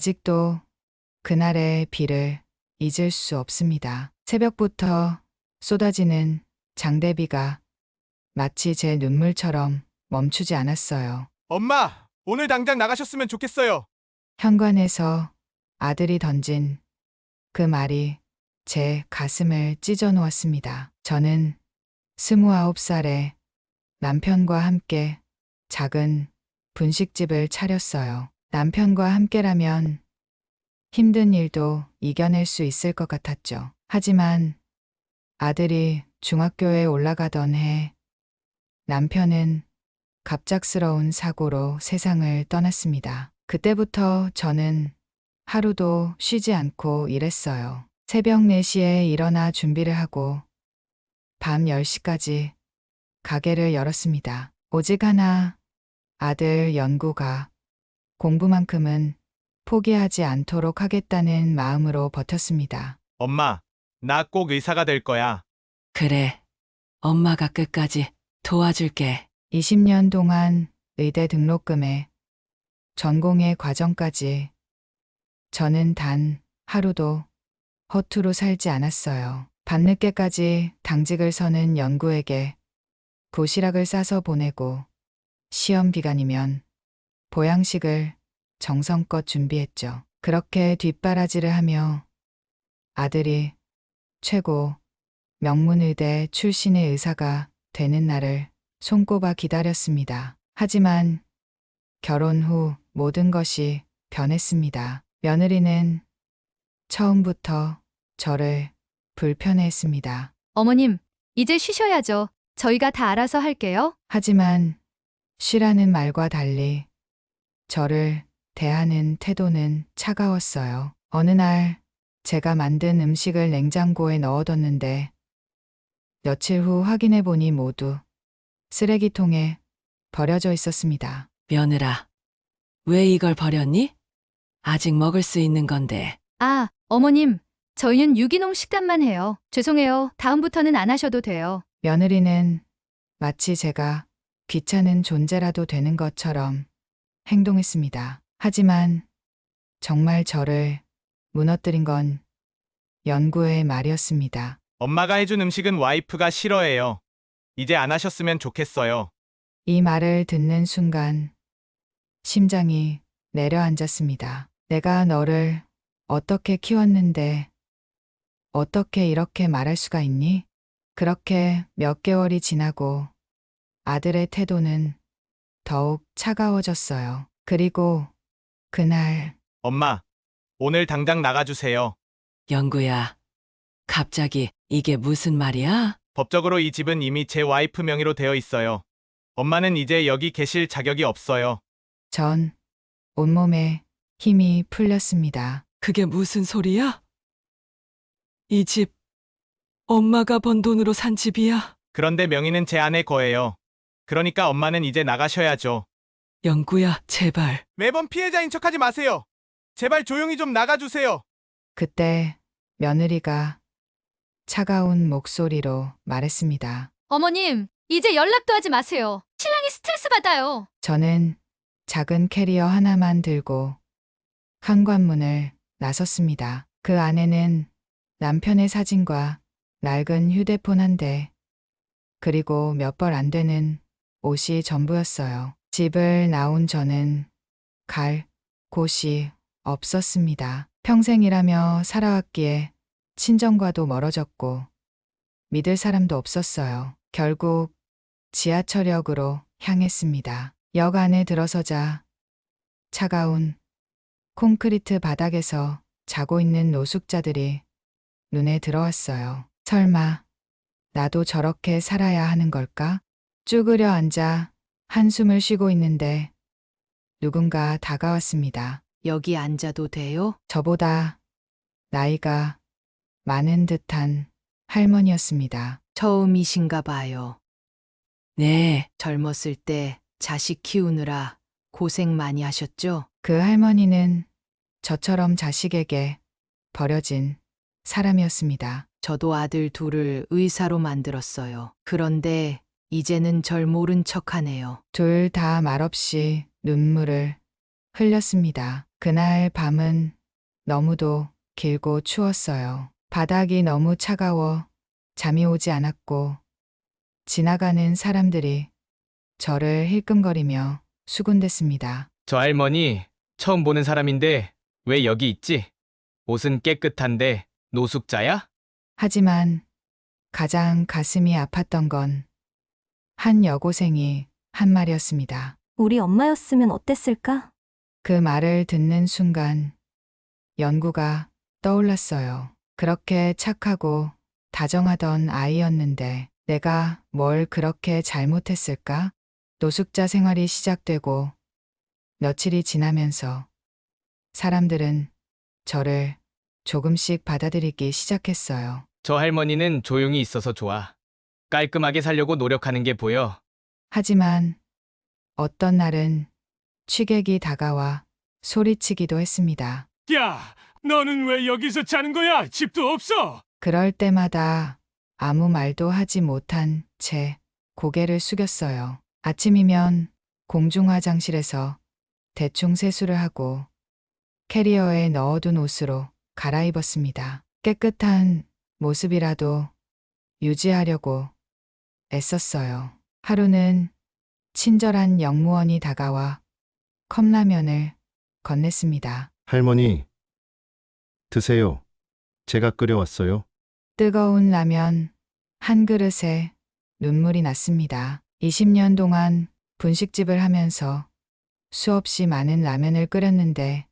아직도 그날의 비를 잊을 수 없습니다. 새벽부터 쏟아지는 장대비가 마치 제 눈물처럼 멈추지 않았어요. 엄마, 오늘 당장 나가셨으면 좋겠어요. 현관에서 아들이 던진 그 말이 제 가슴을 찢어 놓았습니다. 저는 29살에 남편과 함께 작은 분식집을 차렸어요. 남편과 함께라면 힘든 일도 이겨낼 수 있을 것 같았죠. 하지만 아들이 중학교에 올라가던 해 남편은 갑작스러운 사고로 세상을 떠났습니다. 그때부터 저는 하루도 쉬지 않고 일했어요. 새벽 4시에 일어나 준비를 하고 밤 10시까지 가게를 열었습니다. 오직 하나, 아들 연구가 공부만큼은 포기하지 않도록 하겠다는 마음으로 버텼습니다. 엄마, 나 꼭 의사가 될 거야. 그래. 엄마가 끝까지 도와줄게. 20년 동안 의대 등록금에 전공의 과정까지 저는 단 하루도 허투루 살지 않았어요. 밤늦게까지 당직을 서는 연구에게 도시락을 싸서 보내고 시험 기간이면 보양식을 정성껏 준비했죠. 그렇게 뒷바라지를 하며 아들이 최고 명문의대 출신의 의사가 되는 날을 손꼽아 기다렸습니다. 하지만 결혼 후 모든 것이 변했습니다. 며느리는 처음부터 저를 불편해했습니다. 어머님, 이제 쉬셔야죠. 저희가 다 알아서 할게요. 하지만 쉬라는 말과 달리 저를 대하는 태도는 차가웠어요. 어느 날 제가 만든 음식을 냉장고에 넣어뒀는데 며칠 후 확인해 보니 모두 쓰레기통에 버려져 있었습니다. 며느라, 왜 이걸 버렸니? 아직 먹을 수 있는 건데. 아, 어머님, 저희는 유기농 식단만 해요. 죄송해요. 다음부터는 안 하셔도 돼요. 며느리는 마치 제가 귀찮은 존재라도 되는 것처럼 행동했습니다. 하지만 정말 저를 무너뜨린 건 연구의 말이었습니다. 엄마가 해준 음식은 와이프가 싫어해요. 이제 안 하셨으면 좋겠어요. 이 말을 듣는 순간 심장이 내려앉았습니다. 내가 너를 어떻게 키웠는데 어떻게 이렇게 말할 수가 있니? 그렇게 몇 개월이 지나고 아들의 태도는 더욱 차가워졌어요. 그리고 그날 엄마, 오늘 당장 나가주세요. 영구야, 갑자기 이게 무슨 말이야? 법적으로 이 집은 이미 제 와이프 명의로 되어 있어요. 엄마는 이제 여기 계실 자격이 없어요. 전 온몸에 힘이 풀렸습니다. 그게 무슨 소리야? 이 집, 엄마가 번 돈으로 산 집이야. 그런데 명의는 제 아내 거예요. 그러니까 엄마는 이제 나가셔야죠. 영구야, 제발. 매번 피해자인 척하지 마세요. 제발 조용히 좀 나가주세요. 그때 며느리가 차가운 목소리로 말했습니다. 어머님, 이제 연락도 하지 마세요. 신랑이 스트레스 받아요. 저는 작은 캐리어 하나만 들고 현관문을 나섰습니다. 그 안에는 남편의 사진과 낡은 휴대폰 한 대, 그리고 몇 벌 안 되는 옷이 전부였어요. 집을 나온 저는 갈 곳이 없었습니다. 평생이라며 살아왔기에 친정과도 멀어졌고 믿을 사람도 없었어요. 결국 지하철역으로 향했습니다. 역 안에 들어서자 차가운 콘크리트 바닥에서 자고 있는 노숙자들이 눈에 들어왔어요. 설마 나도 저렇게 살아야 하는 걸까? 쭈그려 앉아 한숨을 쉬고 있는데 누군가 다가왔습니다. 여기 앉아도 돼요? 저보다 나이가 많은 듯한 할머니였습니다. 처음이신가 봐요. 네, 젊었을 때 자식 키우느라 고생 많이 하셨죠? 그 할머니는 저처럼 자식에게 버려진 사람이었습니다. 저도 아들 둘을 의사로 만들었어요. 그런데 이제는 절 모른 척하네요. 둘 다 말없이 눈물을 흘렸습니다. 그날 밤은 너무도 길고 추웠어요. 바닥이 너무 차가워 잠이 오지 않았고 지나가는 사람들이 저를 힐끔거리며 수군댔습니다. 저 할머니 처음 보는 사람인데 왜 여기 있지? 옷은 깨끗한데 노숙자야? 하지만 가장 가슴이 아팠던 건 한 여고생이 한 말이었습니다. 우리 엄마였으면 어땠을까? 그 말을 듣는 순간 연구가 떠올랐어요. 그렇게 착하고 다정하던 아이였는데 내가 뭘 그렇게 잘못했을까? 노숙자 생활이 시작되고 며칠이 지나면서 사람들은 저를 조금씩 받아들이기 시작했어요. 저 할머니는 조용히 있어서 좋아. 깔끔하게 살려고 노력하는 게 보여. 하지만 어떤 날은 취객이 다가와 소리치기도 했습니다. 야, 너는 왜 여기서 자는 거야? 집도 없어. 그럴 때마다 아무 말도 하지 못한 채 고개를 숙였어요. 아침이면 공중 화장실에서 대충 세수를 하고 캐리어에 넣어둔 옷으로 갈아입었습니다. 깨끗한 모습이라도 유지하려고 애썼어요. 하루는 친절한 영무원이 다가와 컵라면을 건넸습니다. 할머니, 드세요. 제가 끓여왔어요. 뜨거운 라면 한 그릇에 눈물이 났습니다. 20년 동안 분식집을 하면서 수없이 많은 라면을 끓였는데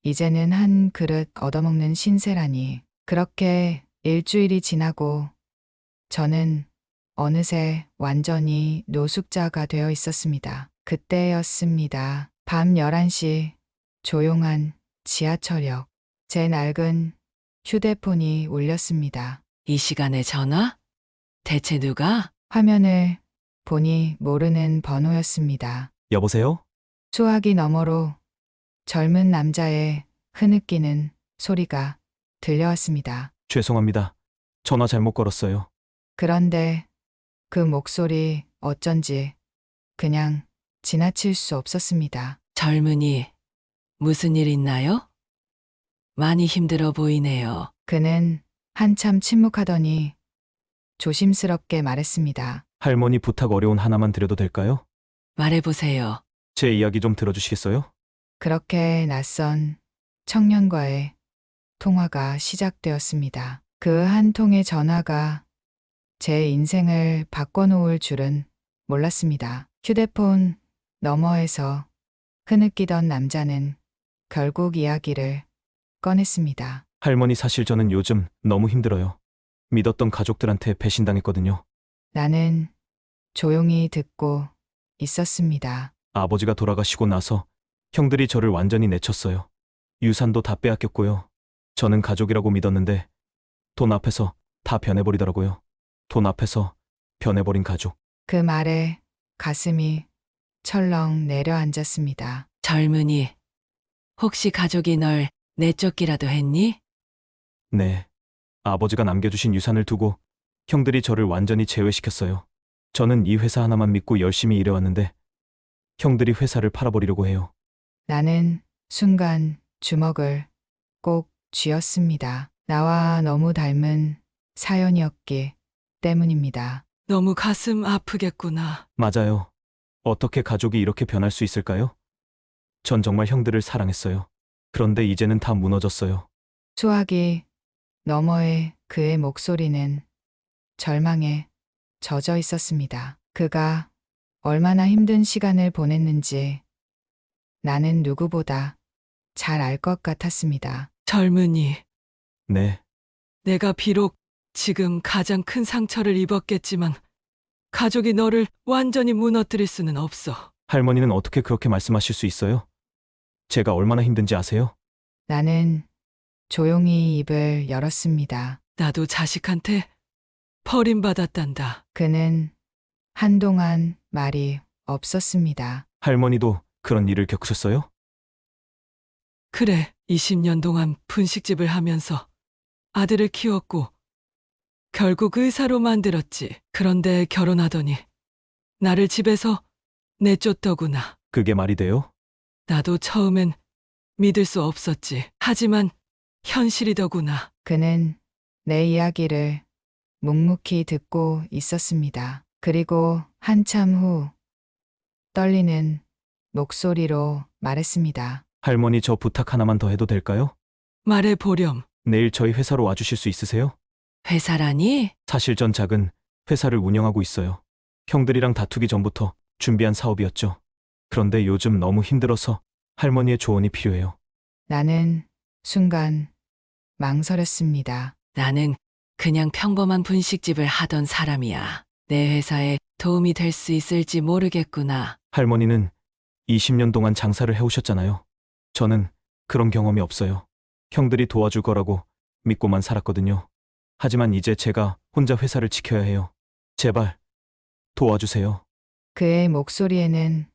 이제는 한 그릇 얻어먹는 신세라니. 그렇게 일주일이 지나고 저는 어느새 완전히 노숙자가 되어 있었습니다. 그때였습니다. 밤 11시 조용한 지하철역. 제 낡은 휴대폰이 울렸습니다. 이 시간에 전화? 대체 누가? 화면을 보니 모르는 번호였습니다. 여보세요? 수화기 너머로 젊은 남자의 흐느끼는 소리가 들려왔습니다. 죄송합니다. 전화 잘못 걸었어요. 그런데 그 목소리 어쩐지 그냥 지나칠 수 없었습니다. 젊은이, 무슨 일 있나요? 많이 힘들어 보이네요. 그는 한참 침묵하더니 조심스럽게 말했습니다. 할머니 부탁 어려운 하나만 드려도 될까요? 말해보세요. 제 이야기 좀 들어주시겠어요? 그렇게 낯선 청년과의 통화가 시작되었습니다. 그 한 통의 전화가 제 인생을 바꿔놓을 줄은 몰랐습니다. 휴대폰 너머에서 흐느끼던 남자는 결국 이야기를 꺼냈습니다. 할머니 사실 저는 요즘 너무 힘들어요. 믿었던 가족들한테 배신당했거든요. 나는 조용히 듣고 있었습니다. 아버지가 돌아가시고 나서 형들이 저를 완전히 내쳤어요. 유산도 다 빼앗겼고요. 저는 가족이라고 믿었는데 돈 앞에서 다 변해버리더라고요. 돈 앞에서 변해버린 가족. 그 말에 가슴이 철렁 내려앉았습니다. 젊은이, 혹시 가족이 널 내쫓기라도 했니? 네. 아버지가 남겨주신 유산을 두고 형들이 저를 완전히 제외시켰어요. 저는 이 회사 하나만 믿고 열심히 일해왔는데 형들이 회사를 팔아버리려고 해요. 나는 순간 주먹을 꼭 쥐었습니다. 나와 너무 닮은 사연이었기 때문입니다. 너무 가슴 아프겠구나. 맞아요. 어떻게 가족이 이렇게 변할 수 있을까요? 전 정말 형들을 사랑했어요. 그런데 이제는 다 무너졌어요. 수화기 너머의 그의 목소리는 절망에 젖어 있었습니다. 그가 얼마나 힘든 시간을 보냈는지 나는 누구보다 잘 알 것 같았습니다. 젊은이, 네. 내가 비록 지금 가장 큰 상처를 입었겠지만 가족이 너를 완전히 무너뜨릴 수는 없어. 할머니는 어떻게 그렇게 말씀하실 수 있어요? 제가 얼마나 힘든지 아세요? 나는 조용히 입을 열었습니다. 나도 자식한테 버림받았단다. 그는 한동안 말이 없었습니다. 할머니도 그런 일을 겪으셨어요? 그래, 20년 동안 분식집을 하면서 아들을 키웠고 결국 의사로 만들었지. 그런데 결혼하더니 나를 집에서 내쫓더구나. 그게 말이 돼요? 나도 처음엔 믿을 수 없었지. 하지만 현실이더구나. 그는 내 이야기를 묵묵히 듣고 있었습니다. 그리고 한참 후 떨리는 목소리로 말했습니다. 할머니 저 부탁 하나만 더 해도 될까요? 말해 보렴. 내일 저희 회사로 와주실 수 있으세요? 회사라니? 사실 전 작은 회사를 운영하고 있어요. 형들이랑 다투기 전부터 준비한 사업이었죠. 그런데 요즘 너무 힘들어서 할머니의 조언이 필요해요. 나는 순간 망설였습니다. 나는 그냥 평범한 분식집을 하던 사람이야. 내 회사에 도움이 될 수 있을지 모르겠구나. 할머니는 20년 동안 장사를 해오셨잖아요. 저는 그런 경험이 없어요. 형들이 도와줄 거라고 믿고만 살았거든요. 하지만 이제 제가 혼자 회사를 지켜야 해요. 제발 도와주세요. 그의 목소리에는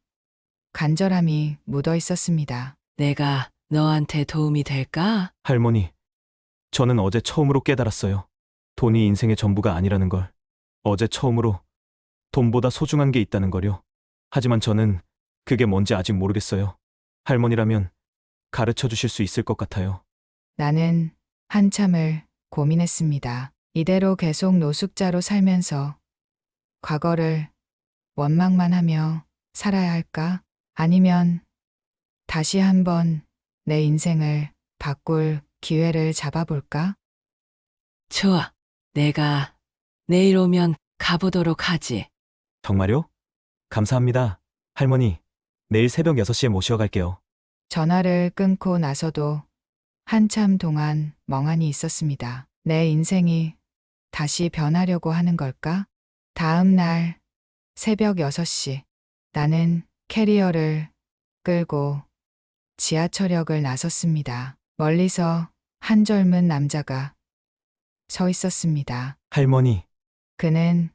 간절함이 묻어 있었습니다. 내가 너한테 도움이 될까? 할머니, 저는 어제 처음으로 깨달았어요. 돈이 인생의 전부가 아니라는 걸. 어제 처음으로 돈보다 소중한 게 있다는 걸요. 하지만 저는 그게 뭔지 아직 모르겠어요. 할머니라면 가르쳐 주실 수 있을 것 같아요. 나는 한참을 고민했습니다. 이대로 계속 노숙자로 살면서 과거를 원망만 하며 살아야 할까? 아니면 다시 한번 내 인생을 바꿀 기회를 잡아볼까? 좋아. 내가 내일 오면 가보도록 하지. 정말요? 감사합니다. 할머니, 내일 새벽 6시에 모시어 갈게요. 전화를 끊고 나서도 한참 동안 멍하니 있었습니다. 내 인생이 다시 변하려고 하는 걸까? 다음 날 새벽 6시 나는 캐리어를 끌고 지하철역을 나섰습니다. 멀리서 한 젊은 남자가 서 있었습니다. 할머니, 그는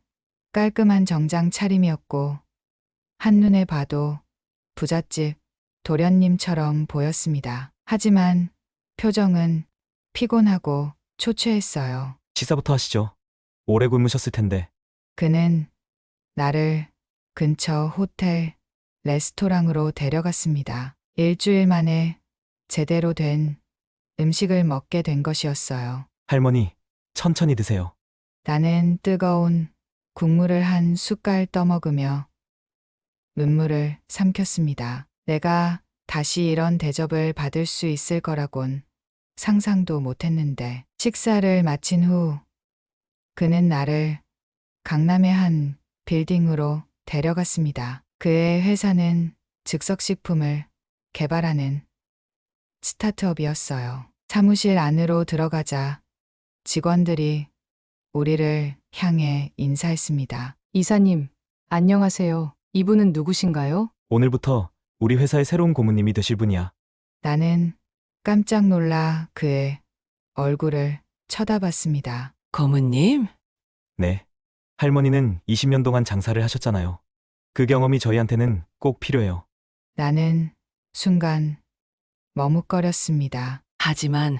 깔끔한 정장 차림이었고 한눈에 봐도 부잣집 도련님처럼 보였습니다. 하지만 표정은 피곤하고 초췌했어요. 식사부터 하시죠. 오래 굶으셨을 텐데. 그는 나를 근처 호텔 레스토랑으로 데려갔습니다. 일주일 만에 제대로 된 음식을 먹게 된 것이었어요. 할머니, 천천히 드세요. 나는 뜨거운 국물을 한 숟갈 떠먹으며 눈물을 삼켰습니다. 내가 다시 이런 대접을 받을 수 있을 거라곤 상상도 못했는데 식사를 마친 후 그는 나를 강남의 한 빌딩으로 데려갔습니다. 그의 회사는 즉석식품을 개발하는 스타트업이었어요. 사무실 안으로 들어가자 직원들이 우리를 향해 인사했습니다. 이사님, 안녕하세요. 이분은 누구신가요? 오늘부터 우리 회사의 새로운 고문님이 되실 분이야. 나는 깜짝 놀라 그의 얼굴을 쳐다봤습니다. 고모님? 네. 할머니는 20년 동안 장사를 하셨잖아요. 그 경험이 저희한테는 꼭 필요해요. 나는 순간 머뭇거렸습니다. 하지만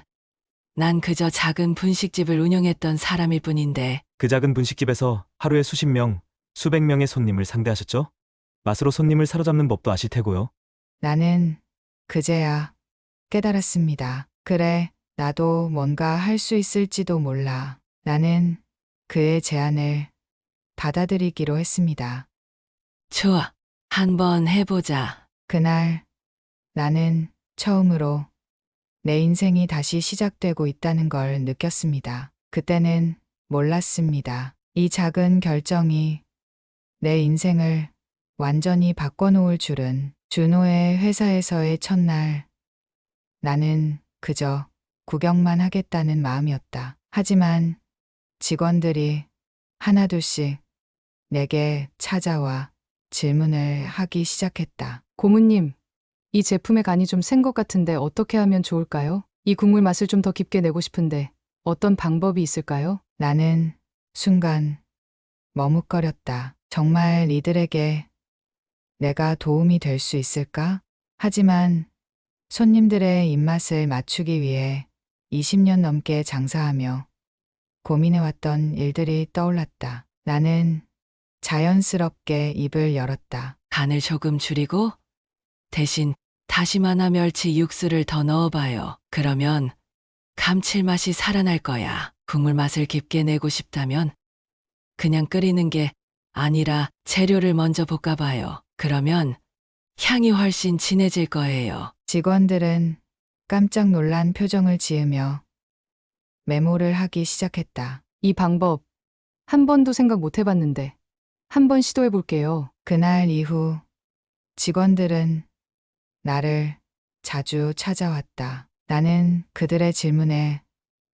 난 그저 작은 분식집을 운영했던 사람일 뿐인데 그 작은 분식집에서 하루에 수십 명, 수백 명의 손님을 상대하셨죠? 맛으로 손님을 사로잡는 법도 아실 테고요. 나는 그제야 깨달았습니다. 그래, 나도 뭔가 할 수 있을지도 몰라. 나는 그의 제안을 받아들이기로 했습니다. 좋아. 한번 해보자. 그날 나는 처음으로 내 인생이 다시 시작되고 있다는 걸 느꼈습니다. 그때는 몰랐습니다. 이 작은 결정이 내 인생을 완전히 바꿔놓을 줄은. 준호의 회사에서의 첫날 나는 그저 구경만 하겠다는 마음이었다. 하지만 직원들이 하나둘씩 내게 찾아와 질문을 하기 시작했다. 고모님, 이 제품의 간이 좀 센 것 같은데 어떻게 하면 좋을까요? 이 국물 맛을 좀 더 깊게 내고 싶은데 어떤 방법이 있을까요? 나는 순간 머뭇거렸다. 정말 이들에게 내가 도움이 될 수 있을까? 하지만 손님들의 입맛을 맞추기 위해 20년 넘게 장사하며 고민해왔던 일들이 떠올랐다. 나는 자연스럽게 입을 열었다. 간을 조금 줄이고 대신 다시마나 멸치 육수를 더 넣어봐요. 그러면 감칠맛이 살아날 거야. 국물 맛을 깊게 내고 싶다면 그냥 끓이는 게 아니라 재료를 먼저 볶아봐요. 그러면 향이 훨씬 진해질 거예요. 직원들은 깜짝 놀란 표정을 지으며 메모를 하기 시작했다. 이 방법 한 번도 생각 못 해봤는데 한번 시도해 볼게요. 그날 이후 직원들은 나를 자주 찾아왔다. 나는 그들의 질문에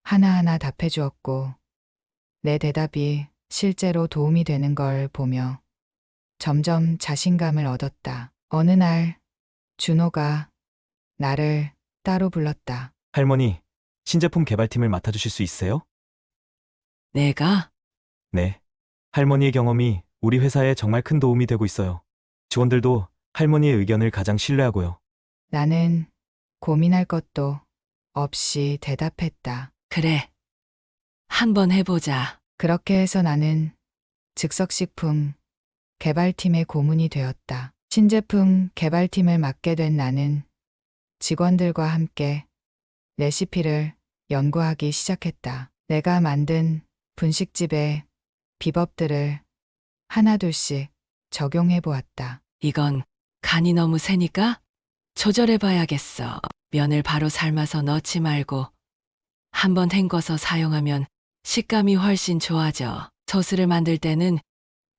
하나하나 답해 주었고 내 대답이 실제로 도움이 되는 걸 보며 점점 자신감을 얻었다. 어느 날 준호가 나를 따로 불렀다. 할머니, 신제품 개발팀을 맡아주실 수 있어요? 내가? 네. 할머니의 경험이 우리 회사에 정말 큰 도움이 되고 있어요. 직원들도 할머니의 의견을 가장 신뢰하고요. 나는 고민할 것도 없이 대답했다. 그래. 한번 해보자. 그렇게 해서 나는 즉석식품 개발팀의 고문이 되었다. 신제품 개발팀을 맡게 된 나는 직원들과 함께 레시피를 연구하기 시작했다. 내가 만든 분식집의 비법들을 하나둘씩 적용해 보았다. 이건 간이 너무 세니까 조절해봐야겠어. 면을 바로 삶아서 넣지 말고 한번 헹궈서 사용하면 식감이 훨씬 좋아져. 소스를 만들 때는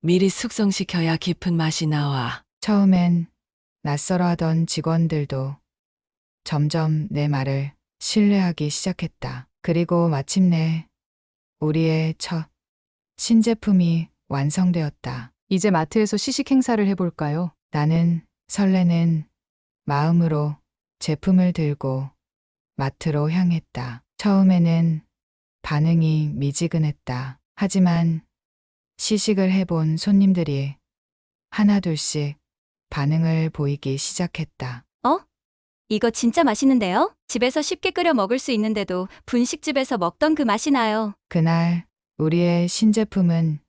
미리 숙성시켜야 깊은 맛이 나와. 처음엔 낯설어하던 직원들도 점점 내 말을 신뢰하기 시작했다. 그리고 마침내 우리의 첫 신제품이 완성되었다. 이제 마트에서 시식 행사를 해볼까요? 나는 설레는 마음으로 제품을 들고 마트로 향했다. 처음에는 반응이 미지근했다. 하지만 시식을 해본 손님들이 하나둘씩 반응을 보이기 시작했다. 이거 진짜 맛있는데요? 집에서 쉽게 끓여 먹을 수 있는데도 분식집에서 먹던 그 맛이 나요. 그날 우리의 신제품은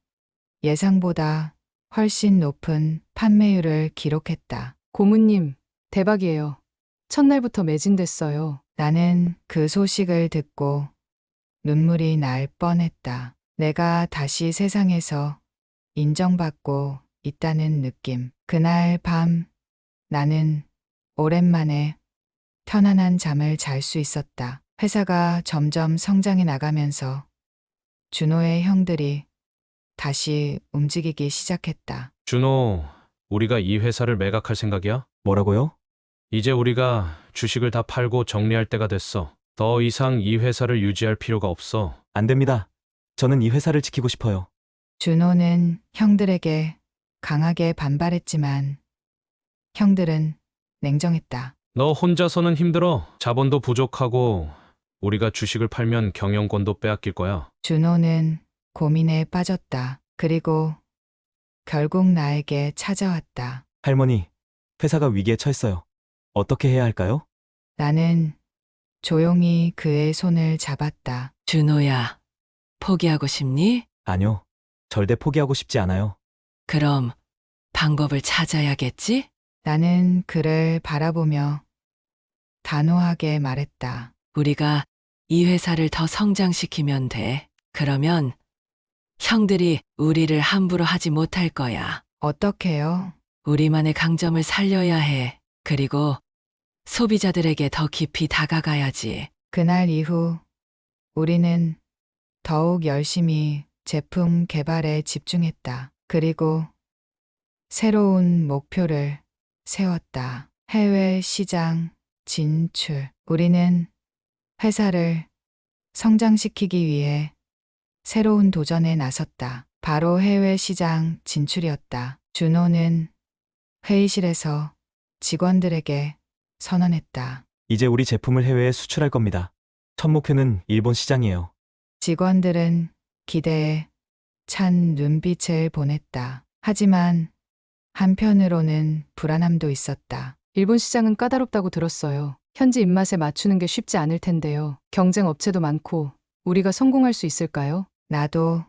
예상보다 훨씬 높은 판매율을 기록했다. 고모님, 대박이에요. 첫날부터 매진됐어요. 나는 그 소식을 듣고 눈물이 날 뻔했다. 내가 다시 세상에서 인정받고 있다는 느낌. 그날 밤 나는 오랜만에 편안한 잠을 잘 수 있었다. 회사가 점점 성장해 나가면서 준호의 형들이 다시 움직이기 시작했다. 준호, 우리가 이 회사를 매각할 생각이야? 뭐라고요? 이제 우리가 주식을 다 팔고 정리할 때가 됐어. 더 이상 이 회사를 유지할 필요가 없어. 안 됩니다. 저는 이 회사를 지키고 싶어요. 준호는 형들에게 강하게 반발했지만 형들은 냉정했다. 너 혼자서는 힘들어. 자본도 부족하고 우리가 주식을 팔면 경영권도 빼앗길 거야. 준호는 고민에 빠졌다. 그리고 결국 나에게 찾아왔다. 할머니, 회사가 위기에 처했어요. 어떻게 해야 할까요? 나는 조용히 그의 손을 잡았다. 준호야, 포기하고 싶니? 아니요. 절대 포기하고 싶지 않아요. 그럼 방법을 찾아야겠지? 나는 그를 바라보며 단호하게 말했다. 우리가 이 회사를 더 성장시키면 돼. 그러면 형들이 우리를 함부로 하지 못할 거야. 어떻게요? 우리만의 강점을 살려야 해. 그리고 소비자들에게 더 깊이 다가가야지. 그날 이후 우리는 더욱 열심히 제품 개발에 집중했다. 그리고 새로운 목표를 세웠다. 해외 시장 진출. 우리는 회사를 성장시키기 위해 새로운 도전에 나섰다. 바로 해외 시장 진출이었다. 준호는 회의실에서 직원들에게 선언했다. 이제 우리 제품을 해외에 수출할 겁니다. 첫 목표는 일본 시장이에요. 직원들은 기대에 찬 눈빛을 보냈다. 하지만 한편으로는 불안함도 있었다. 일본 시장은 까다롭다고 들었어요. 현지 입맛에 맞추는 게 쉽지 않을 텐데요. 경쟁 업체도 많고 우리가 성공할 수 있을까요? 나도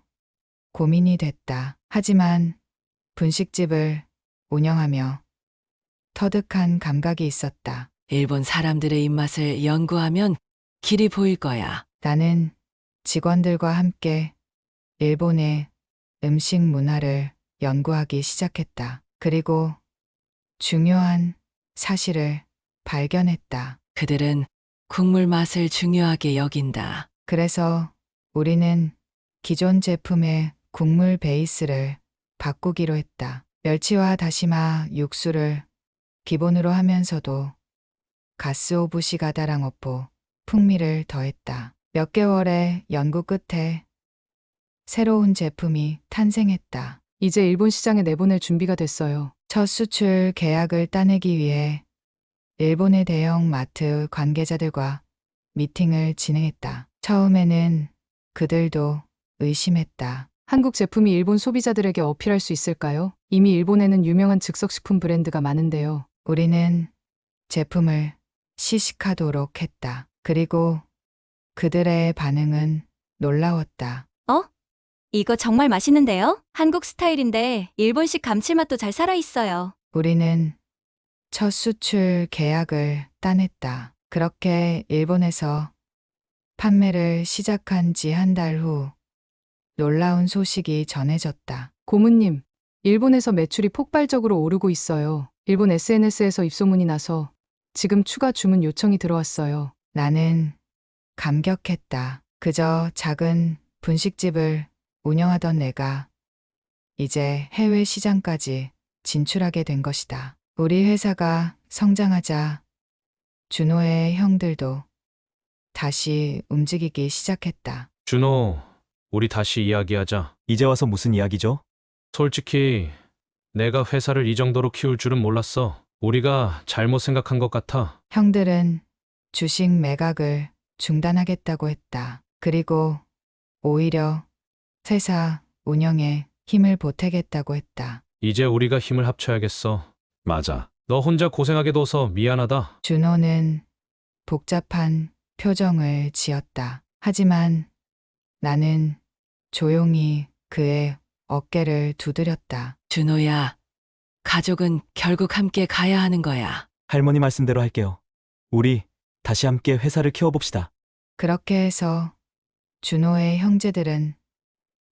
고민이 됐다. 하지만 분식집을 운영하며 터득한 감각이 있었다. 일본 사람들의 입맛을 연구하면 길이 보일 거야. 나는 직원들과 함께 일본의 음식 문화를 연구하기 시작했다. 그리고 중요한 사실을 발견했다. 그들은 국물 맛을 중요하게 여긴다. 그래서 우리는 기존 제품의 국물 베이스를 바꾸기로 했다. 멸치와 다시마 육수를 기본으로 하면서도 가스오부시 가다랑 어포 풍미를 더했다. 몇 개월의 연구 끝에 새로운 제품이 탄생했다. 이제 일본 시장에 내보낼 준비가 됐어요. 첫 수출 계약을 따내기 위해 일본의 대형 마트 관계자들과 미팅을 진행했다. 처음에는 그들도 의심했다. 한국 제품이 일본 소비자들에게 어필할 수 있을까요? 이미 일본에는 유명한 즉석식품 브랜드가 많은데요. 우리는 제품을 시식하도록 했다. 그리고 그들의 반응은 놀라웠다. 이거 정말 맛있는데요? 한국 스타일인데 일본식 감칠맛도 잘 살아있어요. 우리는 첫 수출 계약을 따냈다. 그렇게 일본에서 판매를 시작한 지 한 달 후 놀라운 소식이 전해졌다. 고문님, 일본에서 매출이 폭발적으로 오르고 있어요. 일본 SNS에서 입소문이 나서 지금 추가 주문 요청이 들어왔어요. 나는 감격했다. 그저 작은 분식집을 운영하던 내가 이제 해외 시장까지 진출하게 된 것이다. 우리 회사가 성장하자 준호의 형들도 다시 움직이기 시작했다. 준호, 우리 다시 이야기하자. 이제 와서 무슨 이야기죠? 솔직히 내가 회사를 이 정도로 키울 줄은 몰랐어. 우리가 잘못 생각한 것 같아. 형들은 주식 매각을 중단하겠다고 했다. 그리고 오히려 회사 운영에 힘을 보태겠다고 했다. 이제 우리가 힘을 합쳐야겠어. 맞아. 너 혼자 고생하게 둬서 미안하다. 준호는 복잡한 표정을 지었다. 하지만 나는 조용히 그의 어깨를 두드렸다. 준호야, 가족은 결국 함께 가야 하는 거야. 할머니 말씀대로 할게요. 우리 다시 함께 회사를 키워봅시다. 그렇게 해서 준호의 형제들은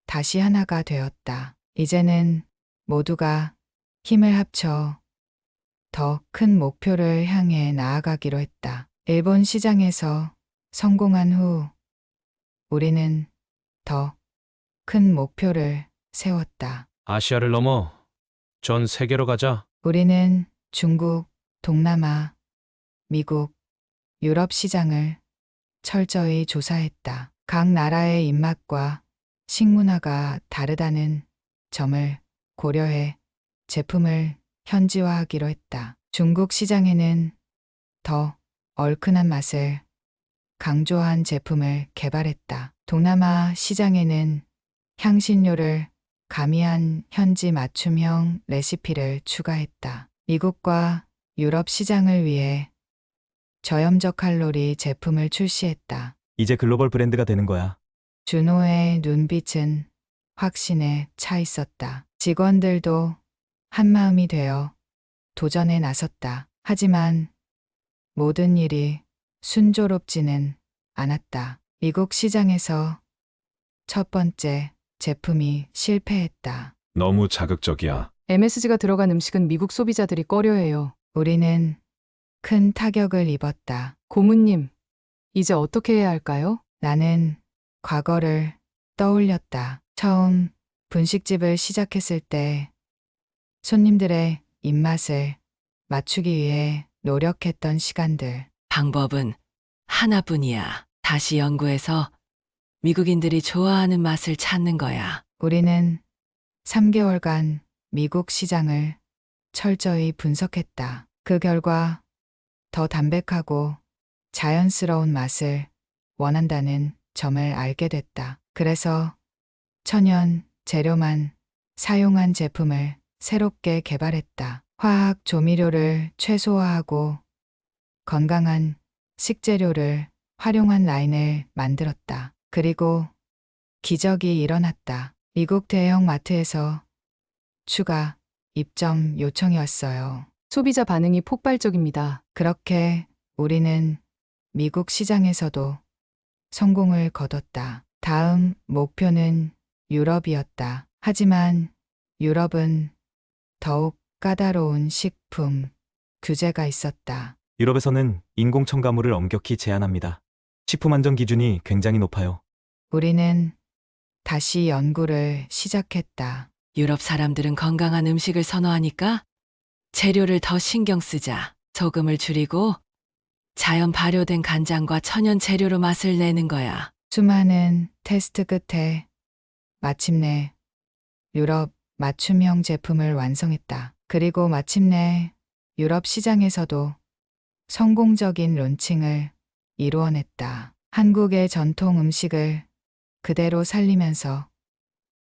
다시 하나가 되었다. 이제는 모두가 힘을 합쳐 더 큰 목표를 향해 나아가기로 했다. 일본 시장에서 성공한 후 우리는 더 큰 목표를 세웠다. 아시아를 넘어 전 세계로 가자. 우리는 중국, 동남아, 미국, 유럽 시장을 철저히 조사했다. 각 나라의 입맛과 식문화가 다르다는 점을 고려해 제품을 현지화하기로 했다. 중국 시장에는 더 얼큰한 맛을 강조한 제품을 개발했다. 동남아 시장에는 향신료를 가미한 현지 맞춤형 레시피를 추가했다. 미국과 유럽 시장을 위해 저염적 칼로리 제품을 출시했다. 이제 글로벌 브랜드가 되는 거야. 준호의 눈빛은 확신에 차 있었다. 직원들도 한마음이 되어 도전에 나섰다. 하지만 모든 일이 순조롭지는 않았다. 미국 시장에서 첫 번째 제품이 실패했다. 너무 자극적이야. MSG가 들어간 음식은 미국 소비자들이 꺼려해요. 우리는 큰 타격을 입었다. 고문님, 이제 어떻게 해야 할까요? 나는 과거를 떠올렸다. 처음 분식집을 시작했을 때 손님들의 입맛을 맞추기 위해 노력했던 시간들. 방법은 하나뿐이야. 다시 연구해서 미국인들이 좋아하는 맛을 찾는 거야. 우리는 3개월간 미국 시장을 철저히 분석했다. 그 결과 더 담백하고 자연스러운 맛을 원한다는 점을 알게 됐다. 그래서 천연 재료만 사용한 제품을 새롭게 개발했다. 화학 조미료를 최소화하고 건강한 식재료를 활용한 라인을 만들었다. 그리고 기적이 일어났다. 미국 대형 마트에서 추가 입점 요청이 왔어요. 소비자 반응이 폭발적입니다. 그렇게 우리는 미국 시장에서도 성공을 거뒀다. 다음 목표는 유럽이었다. 하지만 유럽은 더욱 까다로운 식품 규제가 있었다. 유럽에서는 인공 첨가물을 엄격히 제한합니다. 식품 안전 기준이 굉장히 높아요. 우리는 다시 연구를 시작했다. 유럽 사람들은 건강한 음식을 선호하니까 재료를 더 신경 쓰자. 소금을 줄이고 자연 발효된 간장과 천연 재료로 맛을 내는 거야. 수많은 테스트 끝에 마침내 유럽 맞춤형 제품을 완성했다. 그리고 마침내 유럽 시장에서도 성공적인 론칭을 이루어냈다. 한국의 전통 음식을 그대로 살리면서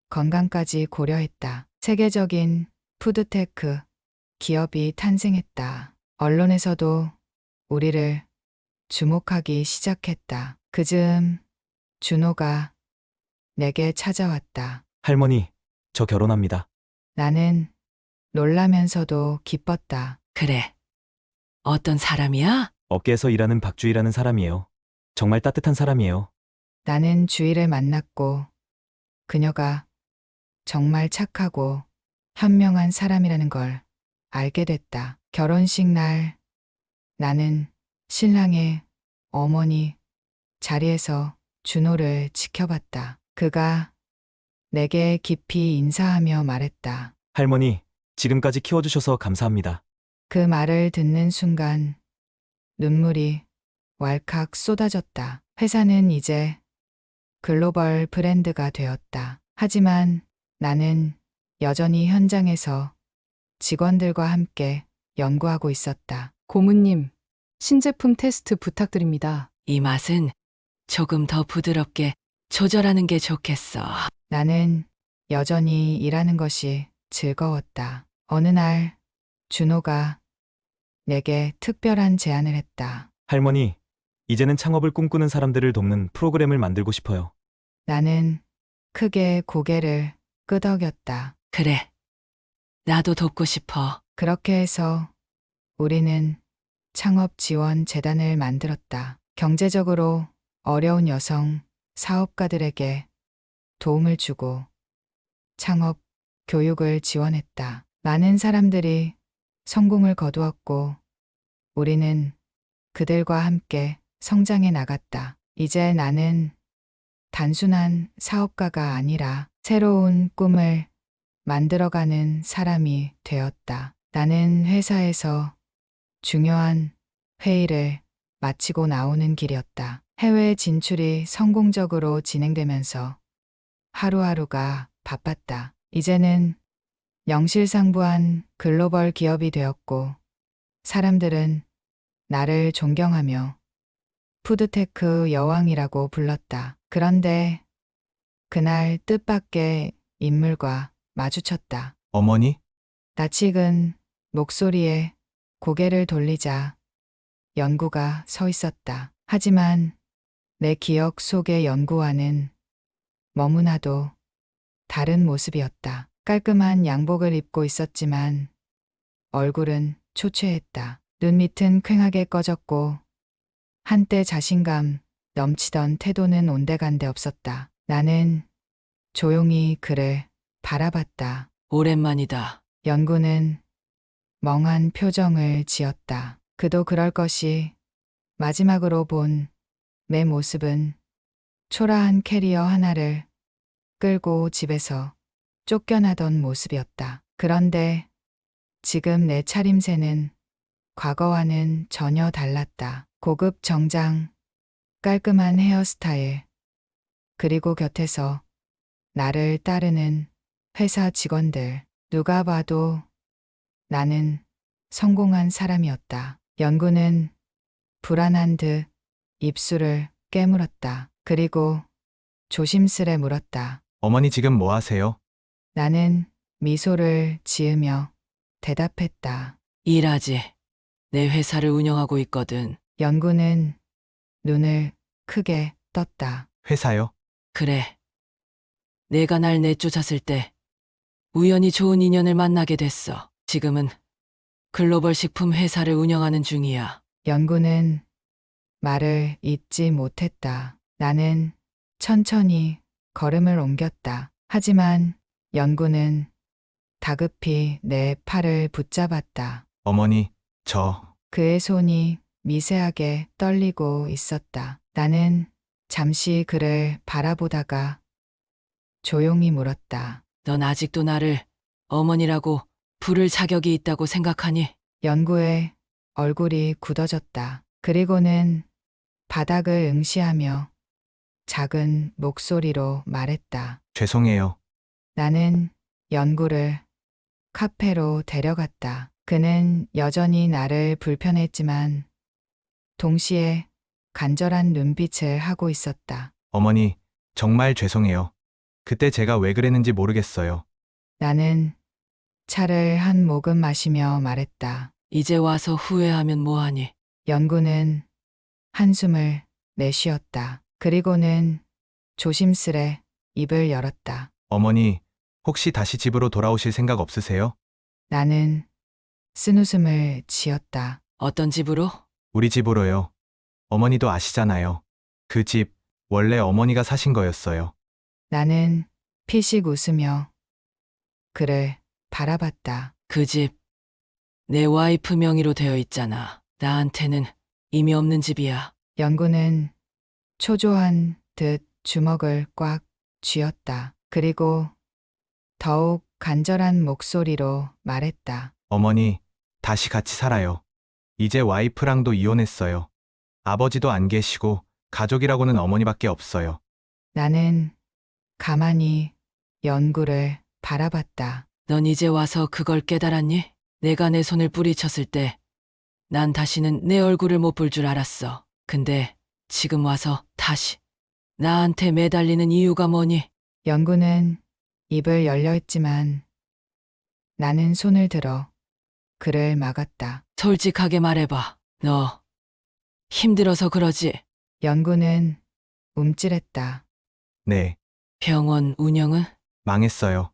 건강까지 고려했다. 세계적인 푸드테크 기업이 탄생했다. 언론에서도 우리를 주목하기 시작했다. 그즈음 준호가 내게 찾아왔다. 할머니, 저 결혼합니다. 나는 놀라면서도 기뻤다. 그래. 어떤 사람이야? 업계에서 일하는 박주희라는 사람이에요. 정말 따뜻한 사람이에요. 나는 주희를 만났고 그녀가 정말 착하고 현명한 사람이라는 걸 알게 됐다. 결혼식 날 나는 신랑의 어머니 자리에서 준호를 지켜봤다. 그가 내게 깊이 인사하며 말했다. 할머니, 지금까지 키워주셔서 감사합니다. 그 말을 듣는 순간 눈물이 왈칵 쏟아졌다. 회사는 이제 글로벌 브랜드가 되었다. 하지만 나는 여전히 현장에서 직원들과 함께 연구하고 있었다. 고문님, 신제품 테스트 부탁드립니다. 이 맛은 조금 더 부드럽게 조절하는 게 좋겠어. 나는 여전히 일하는 것이 즐거웠다. 어느 날 준호가 내게 특별한 제안을 했다. 할머니, 이제는 창업을 꿈꾸는 사람들을 돕는 프로그램을 만들고 싶어요. 나는 크게 고개를 끄덕였다. 그래. 나도 돕고 싶어. 그렇게 해서 우리는 창업 지원 재단을 만들었다. 경제적으로 어려운 여성 사업가들에게 도움을 주고 창업 교육을 지원했다. 많은 사람들이 성공을 거두었고 우리는 그들과 함께 성장해 나갔다. 이제 나는 단순한 사업가가 아니라 새로운 꿈을 만들어가는 사람이 되었다. 나는 회사에서 중요한 회의를 마치고 나오는 길이었다. 해외 진출이 성공적으로 진행되면서 하루하루가 바빴다. 이제는 명실상부한 글로벌 기업이 되었고 사람들은 나를 존경하며 푸드테크 여왕이라고 불렀다. 그런데 그날 뜻밖의 인물과 마주쳤다. 어머니? 낯익은 목소리에 고개를 돌리자 연구가 서 있었다. 하지만 내 기억 속의 연구와는 너무나도 다른 모습이었다. 깔끔한 양복을 입고 있었지만 얼굴은 초췌했다. 눈 밑은 퀭하게 꺼졌고 한때 자신감 넘치던 태도는 온데간데 없었다. 나는 조용히 그를 바라봤다. 오랜만이다. 연구는 멍한 표정을 지었다. 그도 그럴 것이 마지막으로 본 내 모습은 초라한 캐리어 하나를 끌고 집에서 쫓겨나던 모습이었다. 그런데 지금 내 차림새는 과거와는 전혀 달랐다. 고급 정장, 깔끔한 헤어스타일, 그리고 곁에서 나를 따르는 회사 직원들. 누가 봐도 나는 성공한 사람이었다. 연구는 불안한 듯 입술을 깨물었다. 그리고 조심스레 물었다. 어머니 지금 뭐 하세요? 나는 미소를 지으며 대답했다. 일하지. 내 회사를 운영하고 있거든. 연구는 눈을 크게 떴다. 회사요? 그래. 내가 날 내쫓았을 때 우연히 좋은 인연을 만나게 됐어. 지금은 글로벌 식품 회사를 운영하는 중이야. 연구는 말을 잇지 못했다. 나는 천천히 걸음을 옮겼다. 하지만 연구는 다급히 내 팔을 붙잡았다. 어머니, 그의 손이 미세하게 떨리고 있었다. 나는 잠시 그를 바라보다가 조용히 물었다. 넌 아직도 나를 어머니라고 부를 자격이 있다고 생각하니? 연구의 얼굴이 굳어졌다. 그리고는 바닥을 응시하며 작은 목소리로 말했다. 죄송해요. 나는 연구를 카페로 데려갔다. 그는 여전히 나를 불편했지만 동시에 간절한 눈빛을 하고 있었다. 어머니, 정말 죄송해요. 그때 제가 왜 그랬는지 모르겠어요. 나는 차를 한 모금 마시며 말했다. 이제 와서 후회하면 뭐하니? 연구는 한숨을 내쉬었다. 그리고는 조심스레 입을 열었다. 어머니, 혹시 다시 집으로 돌아오실 생각 없으세요? 나는 쓴웃음을 지었다. 어떤 집으로? 우리 집으로요. 어머니도 아시잖아요. 그 집, 원래 어머니가 사신 거였어요. 나는 피식 웃으며 그를 바라봤다. 그 집, 내 와이프 명의로 되어 있잖아. 나한테는 이미 없는 집이야. 연구는 초조한 듯 주먹을 꽉 쥐었다. 그리고 더욱 간절한 목소리로 말했다. 어머니, 다시 같이 살아요. 이제 와이프랑도 이혼했어요. 아버지도 안 계시고 가족이라고는 어머니밖에 없어요. 나는 가만히 연구를 바라봤다. 넌 이제 와서 그걸 깨달았니? 내가 내 손을 뿌리쳤을 때 난 다시는 내 얼굴을 못 볼 줄 알았어. 근데 지금 와서 다시 나한테 매달리는 이유가 뭐니? 연구는 입을 열려 있지만 나는 손을 들어 그를 막았다. 솔직하게 말해봐. 너 힘들어서 그러지? 연구는 움찔했다. 네, 병원 운영은? 망했어요.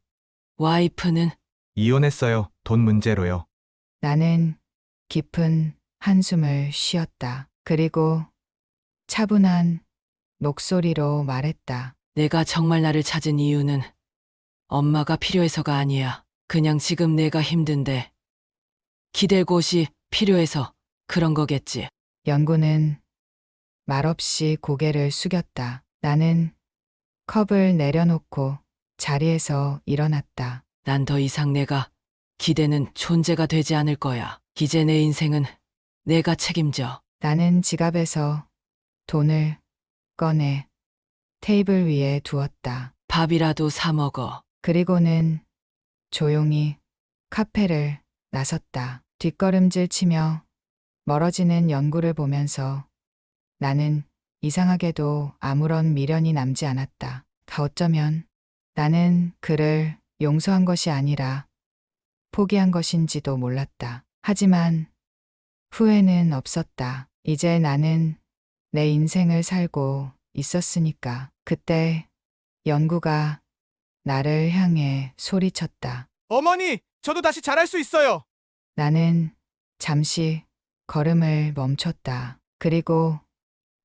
와이프는? 이혼했어요. 돈 문제로요. 나는 깊은 한숨을 쉬었다. 그리고 차분한 목소리로 말했다. 내가 정말 나를 찾은 이유는 엄마가 필요해서가 아니야. 그냥 지금 내가 힘든데 기댈 곳이 필요해서 그런 거겠지. 연구는 말없이 고개를 숙였다. 나는 컵을 내려놓고 자리에서 일어났다. 난 더 이상 내가 기대는 존재가 되지 않을 거야. 이제 내 인생은 내가 책임져. 나는 지갑에서 돈을 꺼내 테이블 위에 두었다. 밥이라도 사 먹어. 그리고는 조용히 카페를 나섰다. 뒷걸음질 치며 멀어지는 연구를 보면서 나는 이상하게도 아무런 미련이 남지 않았다. 어쩌면 나는 그를 용서한 것이 아니라 포기한 것인지도 몰랐다. 하지만 후회는 없었다. 이제 나는 내 인생을 살고 있었으니까. 그때 연구가 나를 향해 소리쳤다. 어머니, 저도 다시 잘할 수 있어요. 나는 잠시 걸음을 멈췄다. 그리고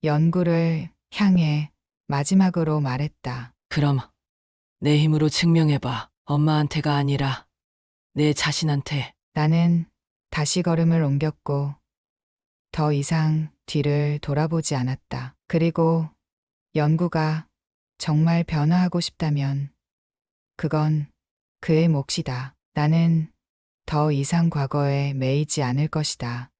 연구를 향해 마지막으로 말했다. 그럼 내 힘으로 증명해봐. 엄마한테가 아니라 내 자신한테. 나는 다시 걸음을 옮겼고 더 이상 뒤를 돌아보지 않았다. 그리고 연구가 정말 변화하고 싶다면 그건 그의 몫이다. 나는 더 이상 과거에 매이지 않을 것이다.